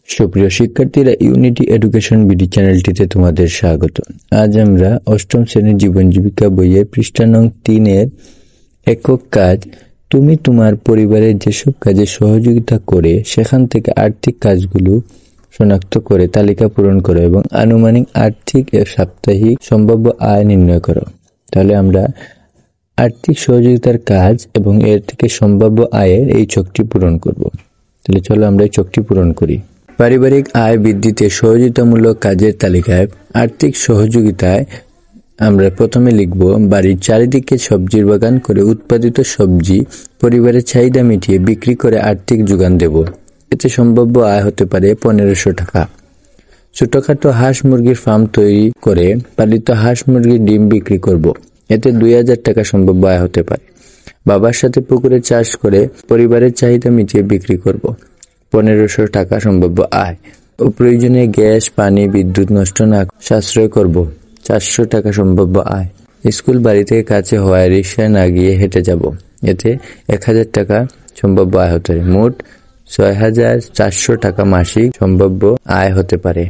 সুপ্রিয় শিক্ষার্থীরা, unity education BD চ্যানেলটিতে তোমাদের স্বাগত। আজ আমরা অষ্টম শ্রেণীর জীবন জীবিকা বইয়ের পৃষ্ঠা নং 3 এর একক কাজ তুমি তোমার পরিবারের যেসব কাজে সহযোগিতা করে সেখান থেকে আর্থিক কাজগুলো শনাক্ত করে তালিকা পূরণ করো এবং আনুমানিক আর্থিক সাপ্তাহিক সম্ভাব্য আয় নির্ণয় করো। তাহলে আমরা আর্থিক সহযোগিতার কাজ এবং এর থেকে সম্ভাব্য আয়ের এই ছকটি পূরণ করব। তাহলে চলো আমরা এই ছকটি পূরণ করি। পারিবারিক আয় বৃদ্ধিতে সহযোগিতামূলক কাজের তালিকায় আর্থিক সহযোগিতায় আমরা প্রথমে লিখব, বাড়ির চারিদিকে সবজির বাগান করে উৎপাদিত সবজি পরিবারের চাহিদা মিটিয়ে বিক্রি করে আর্থিক যোগান দেব। এতে সম্ভাব্য আয় হতে পারে 1500 টাকা। ছোটখাটো হাঁস মুরগির ফার্ম তৈরি করে পালিত হাঁস মুরগির ডিম বিক্রি করব। এতে 2000 টাকা সম্ভাব্য আয় হতে পারে। বাবার সাথে পুকুরে চাষ করে পরিবারের চাহিদা মিটিয়ে বিক্রি করব। 1500 টাকা সম্ভাব্য আয়। ও প্রয়োজনে গ্যাস, পানি, বিদ্যুৎ নষ্ট না সাশ্রয় করব। 400 টাকা সম্ভাব্য আয়। স্কুল বাড়ি থেকে কাছে হওয়ায় রিক্সায় না গিয়ে হেঁটে যাব। এতে 1000 টাকা সম্ভাব্য আয় হতে পারে। মোট 6400 টাকা মাসিক সম্ভাব্য আয় হতে পারে।